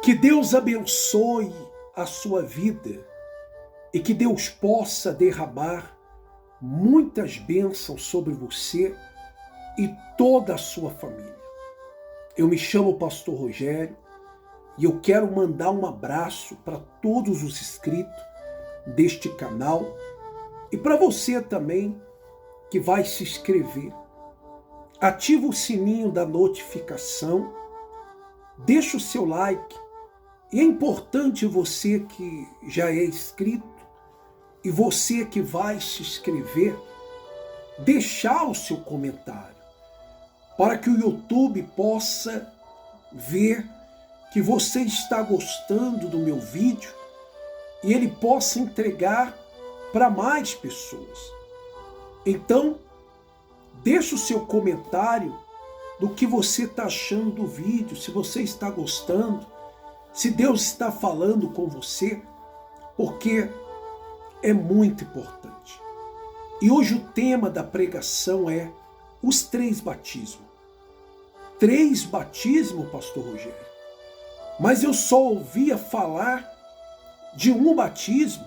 Que Deus abençoe a sua vida e que Deus possa derramar muitas bênçãos sobre você e toda a sua família. Eu me chamo Pastor Rogério e eu quero mandar um abraço para todos os inscritos deste canal e para você também que vai se inscrever. Ativa o sininho da notificação, deixa o seu like. E é importante você que já é inscrito e você que vai se inscrever, deixar o seu comentário para que o YouTube possa ver que você está gostando do meu vídeo e ele possa entregar para mais pessoas. Então, deixa o seu comentário do que você está achando do vídeo, se você está gostando, se Deus está falando com você, porque é muito importante. E hoje o tema da pregação é os 3 batismos. 3 batismos, Pastor Rogério? Mas eu só ouvia falar de um batismo,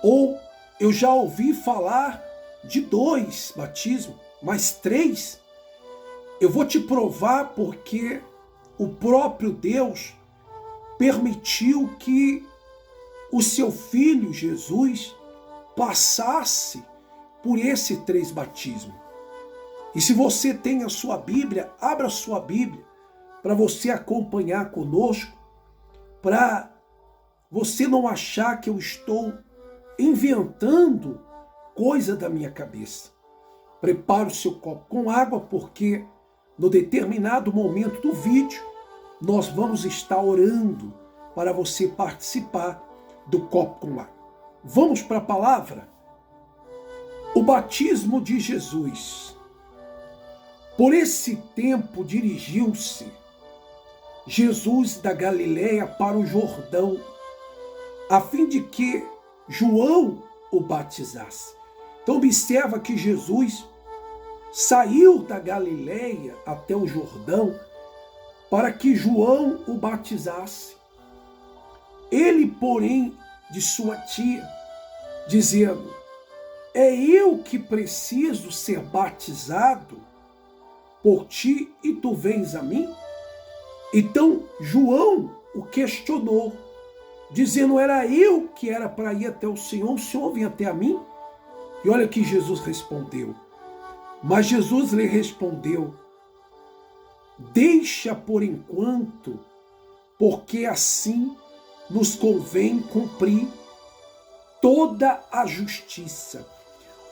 ou eu já ouvi falar de 2 batismos, mas 3? Eu vou te provar porque o próprio Deus permitiu que o seu filho Jesus passasse por esse 3 batismos. E se você tem a sua Bíblia, abra a sua Bíblia para você acompanhar conosco, para você não achar que eu estou inventando coisa da minha cabeça. Prepare o seu copo com água, porque no determinado momento do vídeo nós vamos estar orando para você participar do copo com água. Vamos para a palavra? O batismo de Jesus. Por esse tempo dirigiu-se Jesus da Galileia para o Jordão, a fim de que João o batizasse. Então observa que Jesus saiu da Galileia até o Jordão para que João o batizasse. Ele, porém, de sua tia, dizendo: é eu que preciso ser batizado por ti e tu vens a mim? Então João o questionou, dizendo: era eu que era para ir até o Senhor vem até a mim? E olha que Jesus respondeu. Mas Jesus lhe respondeu: deixa por enquanto, porque assim nos convém cumprir toda a justiça.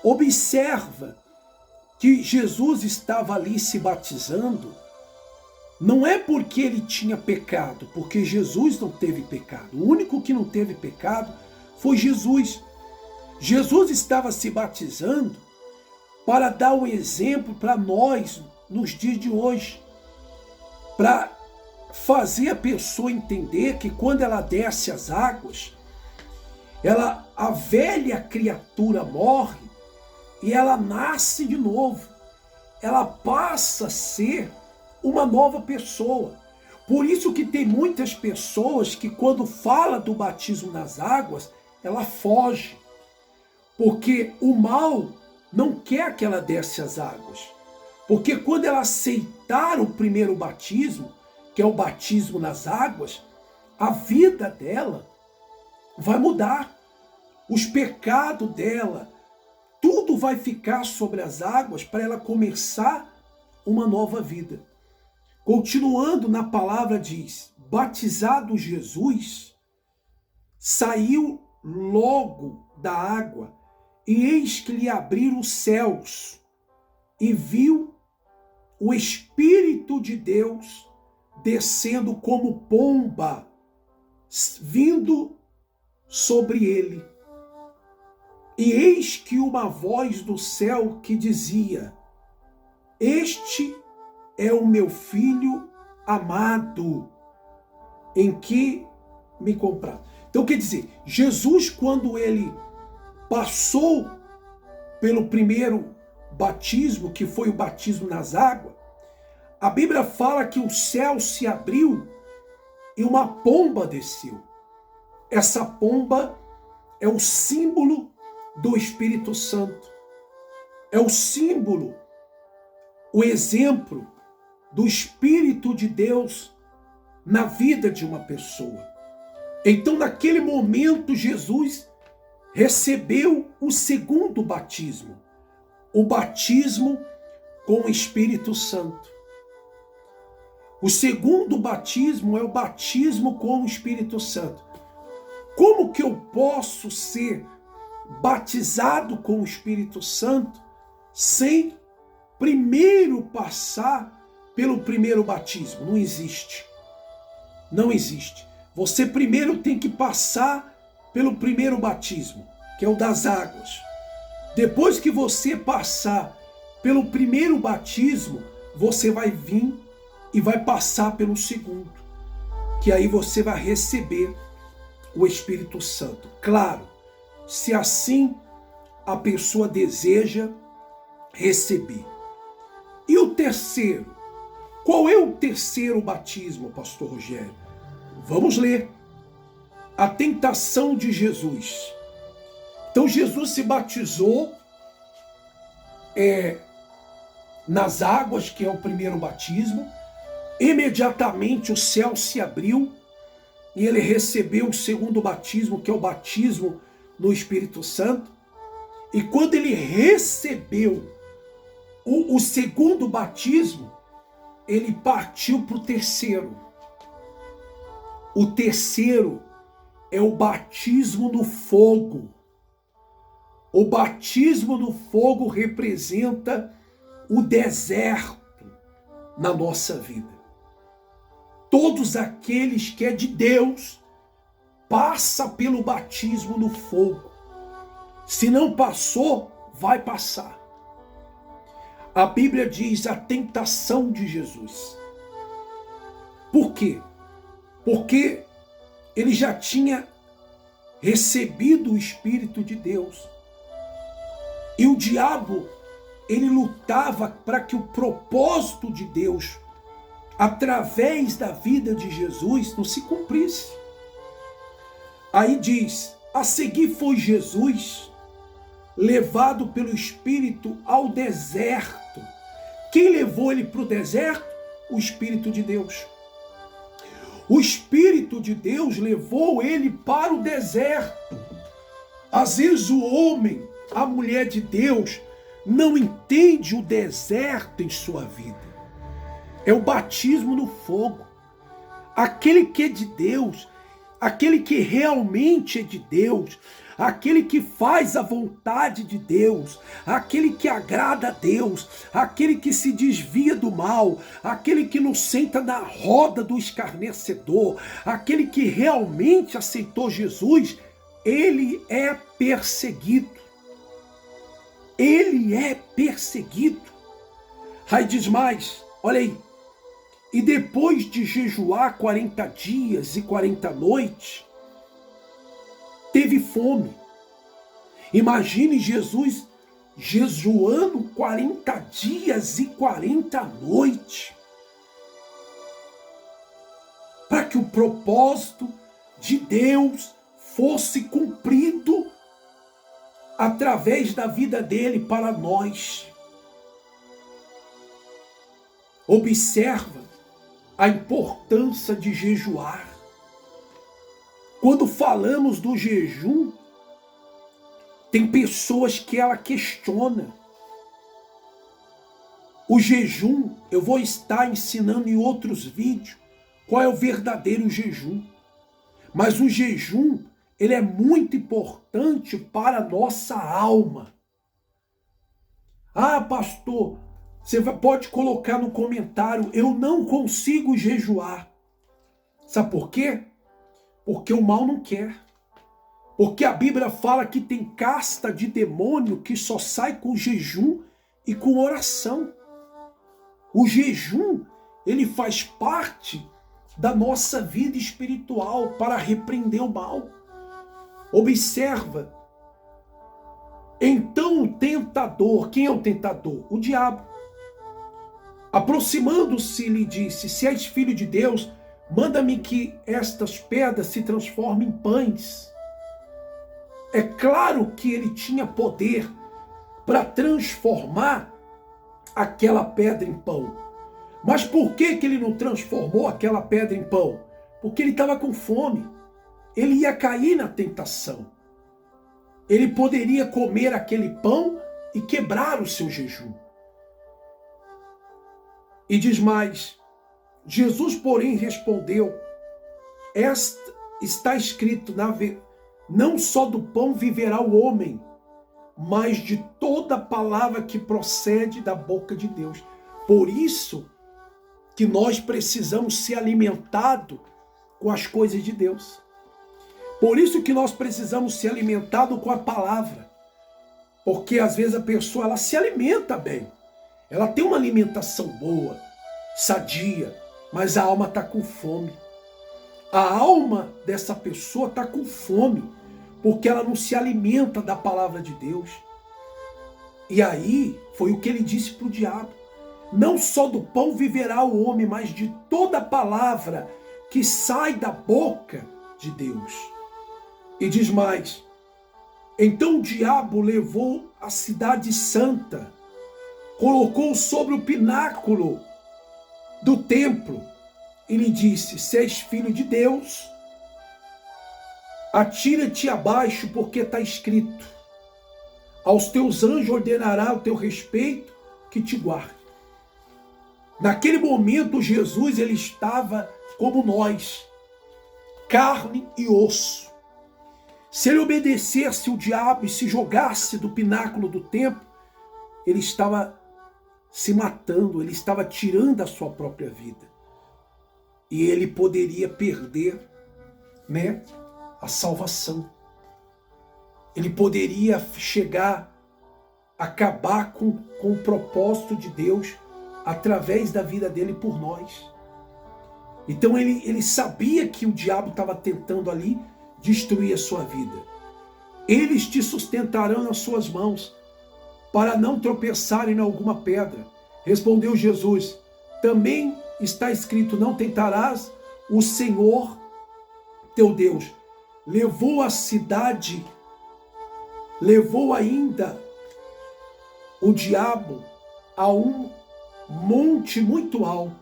Observa que Jesus estava ali se batizando, não é porque ele tinha pecado, porque Jesus não teve pecado. O único que não teve pecado foi Jesus. Jesus estava se batizando para dar um exemplo para nós nos dias de hoje, para fazer a pessoa entender que quando ela desce as águas, a velha criatura morre e ela nasce de novo. Ela passa a ser uma nova pessoa. Por isso que tem muitas pessoas que quando fala do batismo nas águas, ela foge. Porque o mal não quer que ela desce as águas. Porque quando ela aceitar o primeiro batismo, que é o batismo nas águas, a vida dela vai mudar. Os pecados dela, tudo vai ficar sobre as águas para ela começar uma nova vida. Continuando na palavra diz: batizado Jesus, saiu logo da água, e eis que lhe abriram os céus, e viu o Espírito de Deus descendo como pomba, vindo sobre ele. E eis que uma voz do céu que dizia: este é o meu filho amado, em que me compraram. Então quer dizer, Jesus, quando ele passou pelo primeiro batismo, que foi o batismo nas águas, a Bíblia fala que o céu se abriu e uma pomba desceu. Essa pomba é o símbolo do Espírito Santo. É o símbolo, o exemplo do Espírito de Deus na vida de uma pessoa. Então, naquele momento, Jesus recebeu o segundo batismo, o batismo com o Espírito Santo. O segundo batismo é o batismo com o Espírito Santo. Como que eu posso ser batizado com o Espírito Santo sem primeiro passar pelo primeiro batismo? Não existe. Não existe. Você primeiro tem que passar pelo primeiro batismo, que é o das águas. Depois que você passar pelo primeiro batismo, você vai vir e vai passar pelo segundo, que aí você vai receber o Espírito Santo. Claro, se assim a pessoa deseja receber. E o terceiro? Qual é o terceiro batismo, pastor Rogério? Vamos ler. A tentação de Jesus. Então Jesus se batizou nas águas, que é o primeiro batismo. Imediatamente o céu se abriu e ele recebeu o segundo batismo, que é o batismo no Espírito Santo. E quando ele recebeu o segundo batismo, ele partiu para o terceiro. O terceiro é o batismo no fogo. O batismo no fogo representa o deserto na nossa vida. Todos aqueles que é de Deus passa pelo batismo no fogo. Se não passou, vai passar. A Bíblia diz a tentação de Jesus. Por quê? Porque ele já tinha recebido o Espírito de Deus. E o diabo, ele lutava para que o propósito de Deus, através da vida de Jesus, não se cumprisse. Aí diz, a seguir foi Jesus levado pelo Espírito ao deserto. Quem levou ele para o deserto? O Espírito de Deus. O Espírito de Deus levou ele para o deserto. Às vezes o homem, a mulher de Deus, não entende o deserto em sua vida. É o batismo no fogo. Aquele que é de Deus, aquele que realmente é de Deus, aquele que faz a vontade de Deus, aquele que agrada a Deus, aquele que se desvia do mal, aquele que não senta na roda do escarnecedor, aquele que realmente aceitou Jesus, ele é perseguido. Ele é perseguido. Aí diz mais, olha aí. E depois de jejuar 40 dias e 40 noites, teve fome. Imagine Jesus jejuando 40 dias e 40 noites. Para que o propósito de Deus fosse cumprido através da vida dele para nós. Observa a importância de jejuar. Quando falamos do jejum, tem pessoas que ela questiona. O jejum, eu vou estar ensinando em outros vídeos qual é o verdadeiro jejum. Mas o jejum, ele é muito importante para a nossa alma. Ah, pastor, você pode colocar no comentário, eu não consigo jejuar. Sabe por quê? Porque o mal não quer. Porque a Bíblia fala que tem casta de demônio que só sai com jejum e com oração. O jejum, ele faz parte da nossa vida espiritual para repreender o mal. Observa. Então o tentador, quem é o tentador? O diabo. Aproximando-se, lhe disse, se és filho de Deus, Manda-me que estas pedras se transformem em pães. É claro que ele tinha poder para transformar aquela pedra em pão. Mas por que ele não transformou aquela pedra em pão? Porque ele estava com fome. Ele ia cair na tentação. Ele poderia comer aquele pão e quebrar o seu jejum. E diz mais, Jesus, porém, respondeu, está escrito, não só do pão viverá o homem, mas de toda palavra que procede da boca de Deus. Por isso que nós precisamos ser alimentados com as coisas de Deus. Por isso que nós precisamos ser alimentados com a palavra. Porque às vezes a pessoa ela se alimenta bem. Ela tem uma alimentação boa, sadia, mas a alma está com fome. A alma dessa pessoa está com fome, porque ela não se alimenta da palavra de Deus. E aí foi o que ele disse para o diabo. Não só do pão viverá o homem, mas de toda palavra que sai da boca de Deus. E diz mais, então o diabo levou a cidade santa, colocou sobre o pináculo do templo e lhe disse, se és filho de Deus, atira-te abaixo, porque está escrito, aos teus anjos ordenará o teu respeito que te guarde. Naquele momento Jesus ele estava como nós, carne e osso. Se ele obedecesse o diabo e se jogasse do pináculo do templo, ele estava se matando, ele estava tirando a sua própria vida. E ele poderia perder, a salvação. Ele poderia chegar a acabar com o propósito de Deus através da vida dele por nós. Então ele sabia que o diabo estava tentando ali destruir a sua vida. Eles te sustentarão nas suas mãos, para não tropeçarem em alguma pedra. Respondeu Jesus, também está escrito, não tentarás o Senhor teu Deus. Levou a cidade, levou ainda o diabo a um monte muito alto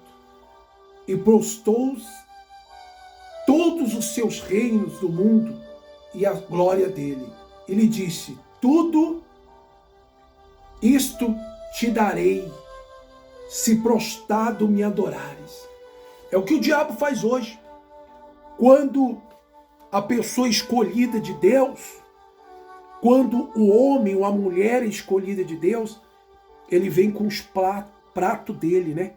e prostrou-se todos os seus reinos do mundo e a glória dele. Ele disse, tudo isto te darei, se prostrado me adorares. É o que o diabo faz hoje. Quando a pessoa escolhida de Deus, quando o homem ou a mulher escolhida de Deus, ele vem com os pratos dele,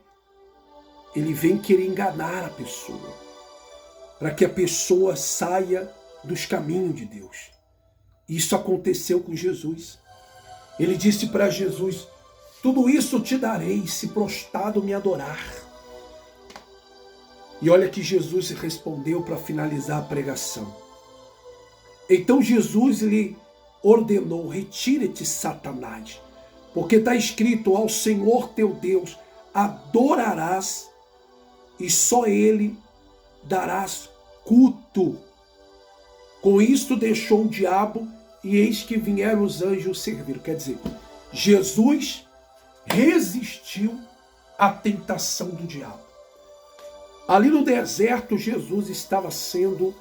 Ele vem querer enganar a pessoa, para que a pessoa saia dos caminhos de Deus. Isso aconteceu com Jesus. Ele disse para Jesus, tudo isso te darei, se prostrado me adorar. E olha que Jesus respondeu para finalizar a pregação. Então Jesus lhe ordenou, retira-te, Satanás, porque está escrito, ao Senhor teu Deus adorarás e só Ele darás culto. Com isto deixou o diabo e eis que vieram os anjos servir. Quer dizer, Jesus resistiu à tentação do diabo. Ali no deserto, Jesus estava sendo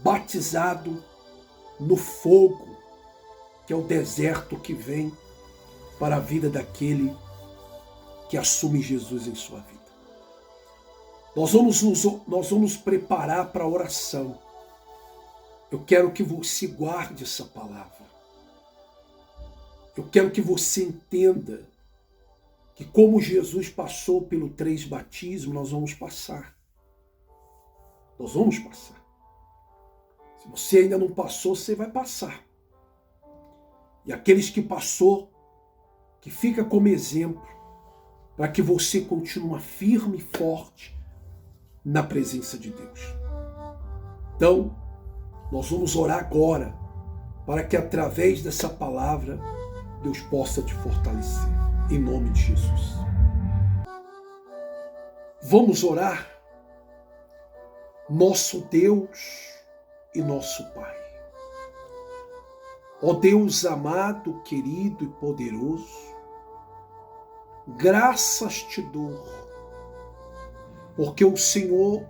batizado no fogo, que é o deserto que vem para a vida daquele que assume Jesus em sua vida. Nós vamos preparar para a oração. Eu quero que você guarde essa palavra. Eu quero que você entenda que como Jesus passou pelo 3 batismos, nós vamos passar. Nós vamos passar. Se você ainda não passou, você vai passar. E aqueles que passou, que fica como exemplo, para que você continue firme e forte na presença de Deus. Então, nós vamos orar agora, para que através dessa palavra, Deus possa te fortalecer. Em nome de Jesus. Vamos orar nosso Deus e nosso Pai. Ó Deus amado, querido e poderoso, graças te dou, porque o Senhor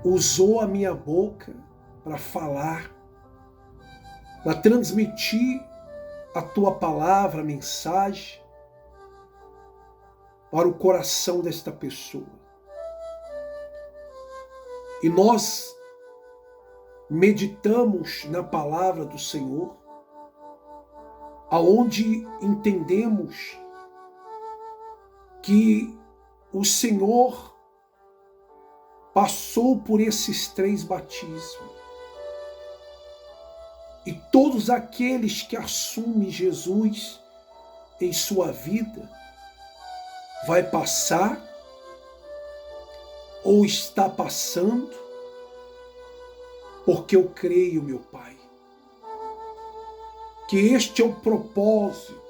usou a minha boca para falar, para transmitir a tua palavra, a mensagem, para o coração desta pessoa. E nós meditamos na palavra do Senhor, aonde entendemos que o Senhor passou por esses 3 batismos. E todos aqueles que assumem Jesus em sua vida vai passar ou está passando, porque eu creio, meu Pai, que este é o propósito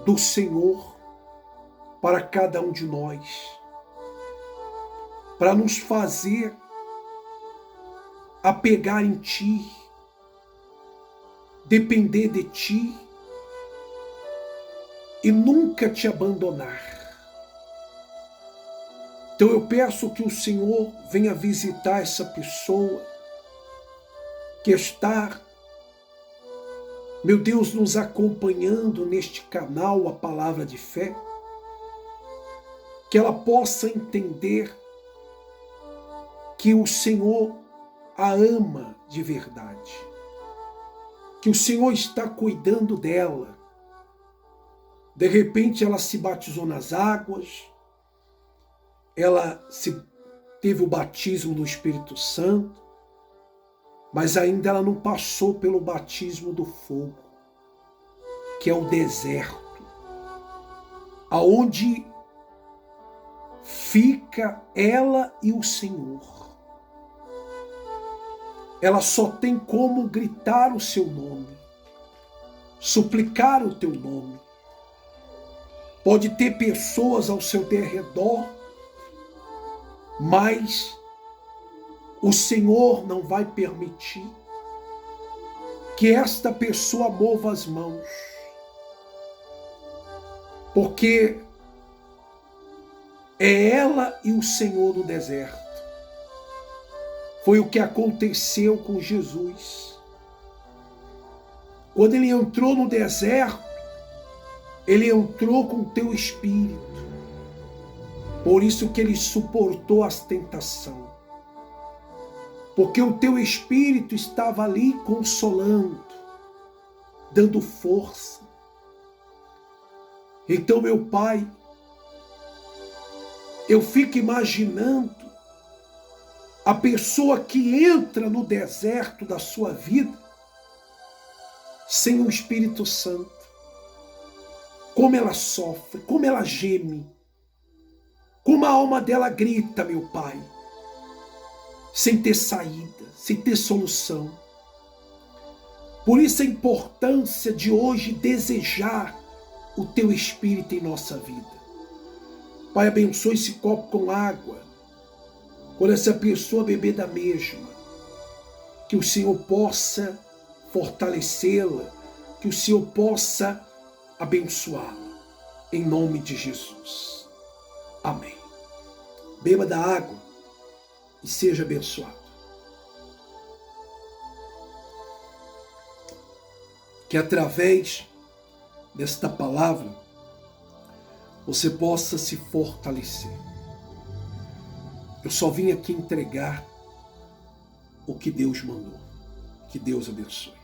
do Senhor para cada um de nós, para nos fazer apegar em Ti, depender de Ti e nunca Te abandonar. Então eu peço que o Senhor venha visitar essa pessoa que está, meu Deus, nos acompanhando neste canal, a Palavra de Fé, que ela possa entender que o Senhor a ama de verdade, que o Senhor está cuidando dela. De repente ela se batizou nas águas, ela teve o batismo do Espírito Santo, mas ainda ela não passou pelo batismo do fogo, que é o deserto, aonde fica ela e o Senhor. Ela só tem como gritar o seu nome, suplicar o teu nome. Pode ter pessoas ao seu derredor, mas o Senhor não vai permitir que esta pessoa mova as mãos, porque é ela e o Senhor no deserto. Foi o que aconteceu com Jesus. Quando ele entrou no deserto, ele entrou com o teu espírito. Por isso que ele suportou as tentações. Porque o teu espírito estava ali consolando, dando força. Então, meu Pai, eu fico imaginando a pessoa que entra no deserto da sua vida sem o Espírito Santo. Como ela sofre, como ela geme, como a alma dela grita, meu Pai, sem ter saída, sem ter solução. Por isso a importância de hoje desejar o Teu Espírito em nossa vida. Pai, abençoe esse copo com água, quando essa pessoa beber da mesma, que o Senhor possa fortalecê-la, que o Senhor possa abençoá-la, em nome de Jesus. Amém. Beba da água e seja abençoado. Que através desta palavra você possa se fortalecer. Eu só vim aqui entregar o que Deus mandou. Que Deus abençoe.